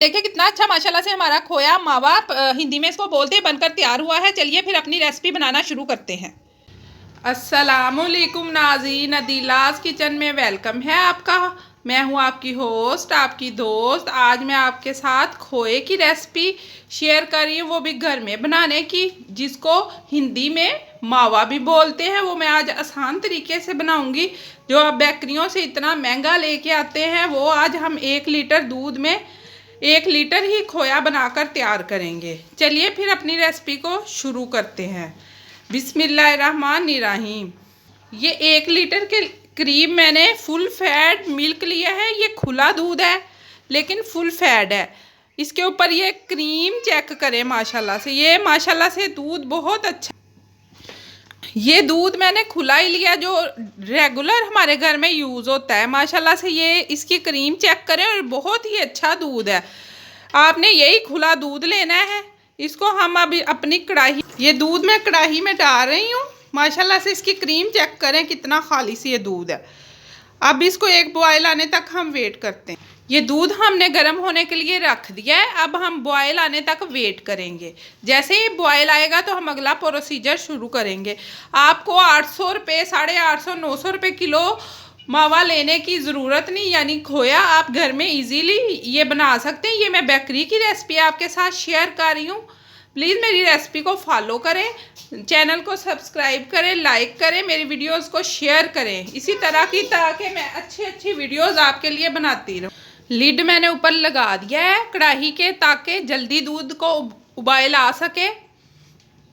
देखिए कितना अच्छा माशाल्लाह से हमारा खोया मावा हिंदी में इसको बोलते हैं बनकर तैयार हुआ है। चलिए फिर अपनी रेसिपी बनाना शुरू करते हैं। अस्सलामुअलैकुम नाज़रीन, अदीलास किचन में वेलकम है आपका। मैं हूं आपकी होस्ट, आपकी दोस्त। आज मैं आपके साथ खोए की रेसिपी शेयर कर रही हूँ, वो भी घर में बनाने की, जिसको हिंदी में मावा भी बोलते हैं। वो मैं आज आसान तरीके से बनाऊंगी। जो आप बेकरियों से इतना महंगा लेके आते हैं, वो आज हम 1 लीटर दूध में 1 लीटर ही खोया बनाकर तैयार करेंगे। चलिए फिर अपनी रेसिपी को शुरू करते हैं। बिस्मिल्लाहिर्रहमानिर्रहीम। ये 1 लीटर के करीब मैंने फुल फैट मिल्क लिया है। ये खुला दूध है लेकिन फुल फैट है। इसके ऊपर ये क्रीम चेक करें माशाल्लाह से। ये माशाल्लाह से दूध बहुत अच्छा। ये दूध मैंने खुला ही लिया, जो रेगुलर हमारे घर में यूज़ होता है। माशाल्लाह से ये इसकी क्रीम चेक करें और बहुत ही अच्छा दूध है। आपने यही खुला दूध लेना है। इसको हम अभी अपनी कढ़ाई, ये दूध मैं कढ़ाई में डाल रही हूँ। माशाल्लाह से इसकी क्रीम चेक करें कितना खालिस ये दूध है। अब इसको एक बॉयल आने तक हम वेट करते हैं। ये दूध हमने गर्म होने के लिए रख दिया है। अब हम बॉयल आने तक वेट करेंगे। जैसे ही बॉयल आएगा तो हम अगला प्रोसीजर शुरू करेंगे। आपको 800 रुपये, 850, 900 रुपये किलो मावा लेने की ज़रूरत नहीं, यानी खोया आप घर में इजीली ये बना सकते हैं। ये मैं बेकरी की रेसिपी आपके साथ शेयर कर रही हूँ। प्लीज़ मेरी रेसिपी को फॉलो करें, चैनल को सब्सक्राइब करें, लाइक करें, मेरी वीडियोस को शेयर करें इसी तरह की, ताकि मैं अच्छी वीडियोस आपके लिए बनाती रहूँ। लिड मैंने ऊपर लगा दिया है कढ़ाई के, ताकि जल्दी दूध को उबाल आ सके,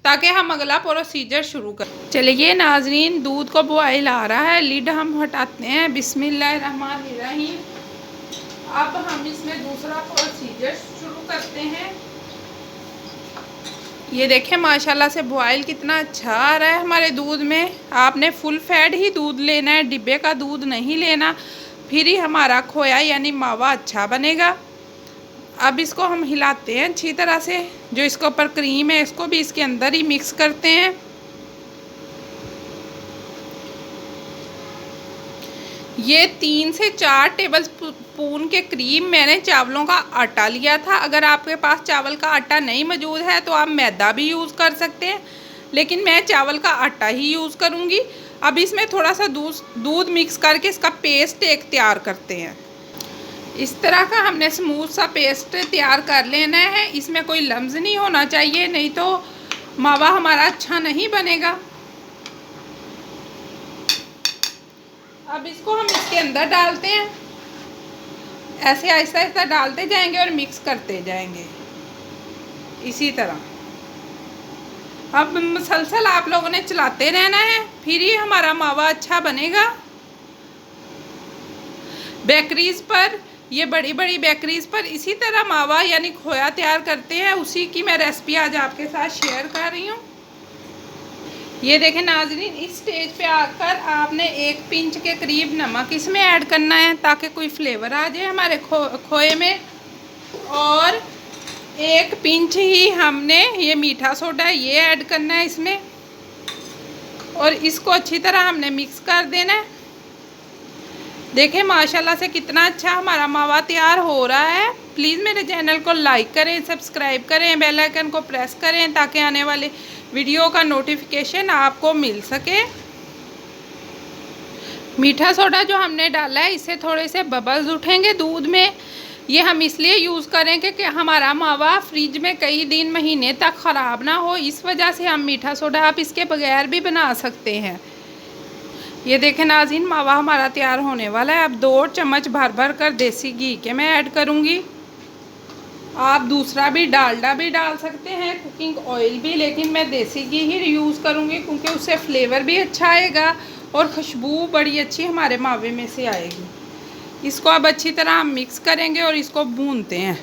ताकि हम अगला प्रोसीजर शुरू करें। चलिए नाजरीन, दूध को बॉयल आ रहा है। लिड हम हटाते हैं। बिस्मिल्लाहिर्रहमानिर्रहीम। अब हम इसमें दूसरा प्रोसीजर शुरू करते हैं। ये देखें माशाल्लाह से बॉयल कितना अच्छा आ रहा है हमारे दूध में। आपने फुल फैट ही दूध लेना है, डिब्बे का दूध नहीं लेना, फिर ही हमारा खोया यानी मावा अच्छा बनेगा। अब इसको हम हिलाते हैं अच्छी तरह से। जो इसके ऊपर क्रीम है इसको भी इसके अंदर ही मिक्स करते हैं। ये 3 से 4 टेबल स्पून के करीब मैंने चावलों का आटा लिया था। अगर आपके पास चावल का आटा नहीं मौजूद है तो आप मैदा भी यूज़ कर सकते हैं, लेकिन मैं चावल का आटा ही यूज़ करूँगी। अब इसमें थोड़ा सा दूध मिक्स करके इसका पेस्ट एक तैयार करते हैं। इस तरह का हमने स्मूथ सा पेस्ट तैयार कर लेना है। इसमें कोई लम्स नहीं होना चाहिए, नहीं तो मावा हमारा अच्छा नहीं बनेगा। अब इसको हम इसके अंदर डालते हैं। ऐसे आहिस्ता आहिस्ता डालते जाएंगे और मिक्स करते जाएंगे इसी तरह। अब मुसलसल आप लोगों ने चलाते रहना है, फिर ही हमारा मावा अच्छा बनेगा। बेकरीज पर, ये बड़ी बड़ी बेकरीज पर इसी तरह मावा यानी खोया तैयार करते हैं। उसी की मैं रेसिपी आज आपके साथ शेयर कर रही हूँ। ये देखें नाजरीन, इस स्टेज पे आकर आपने 1 पिंच के करीब नमक इसमें ऐड करना है, ताकि कोई फ्लेवर आ जाए हमारे खोए में। और 1 पिंच ही हमने ये मीठा सोडा ये ऐड करना है इसमें, और इसको अच्छी तरह हमने मिक्स कर देना है। देखें माशाल्लाह से कितना अच्छा हमारा मावा तैयार हो रहा है। प्लीज़ मेरे चैनल को लाइक करें, सब्सक्राइब करें, बेल आइकन को प्रेस करें, ताकि आने वाले वीडियो का नोटिफिकेशन आपको मिल सके। मीठा सोडा जो हमने डाला है, इससे थोड़े से बबल्स उठेंगे दूध में। ये हम इसलिए यूज़ करेंगे कि हमारा मावा फ्रिज में कई दिन महीने तक ख़राब ना हो, इस वजह से हम मीठा सोडा, आप इसके बगैर भी बना सकते हैं। ये देखें नाज़रीन, मावा हमारा तैयार होने वाला है। अब 2 चम्मच भर कर देसी घी के मैं ऐड करूँगी। आप दूसरा भी डालडा भी डाल सकते हैं, कुकिंग ऑयल भी, लेकिन मैं देसी घी ही यूज़ करूँगी, क्योंकि उससे फ्लेवर भी अच्छा आएगा और खुशबू बड़ी अच्छी हमारे मावे में से आएगी। इसको अब अच्छी तरह हम मिक्स करेंगे और इसको भूनते हैं।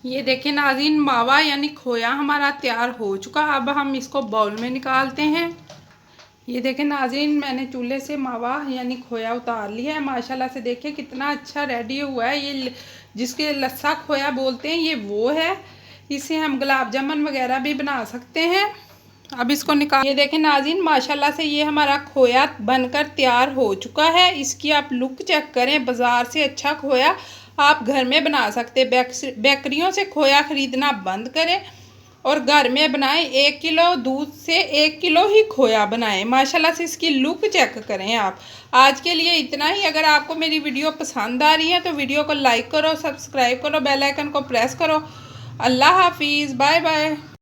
ये देखें नाज़रीन, मावा यानी खोया हमारा तैयार हो चुका। अब हम इसको बाउल में निकालते हैं। ये देखें नाज़रीन, मैंने चूल्हे से मावा यानी खोया उतार लिया है। माशाल्लाह से देखिए कितना अच्छा रेडी हुआ है। ये जिसके लस्सा खोया बोलते हैं, ये वो है। इसे हम गुलाब जामुन वगैरह भी बना सकते हैं। अब इसको निकाल, ये देखें नाज़रीन, माशाल्लाह से ये हमारा खोया बनकर तैयार हो चुका है। इसकी आप लुक चेक करें, बाज़ार से अच्छा खोया आप घर में बना सकते। बेकरियों से खोया ख़रीदना बंद करें और घर में बनाएं। 1 किलो दूध से 1 किलो ही खोया बनाएं। माशाल्लाह से इसकी लुक चेक करें आप। आज के लिए इतना ही। अगर आपको मेरी वीडियो पसंद आ रही है तो वीडियो को लाइक करो, सब्सक्राइब करो, बेल आइकन को प्रेस करो। अल्लाह हाफिज़, बाय बाय।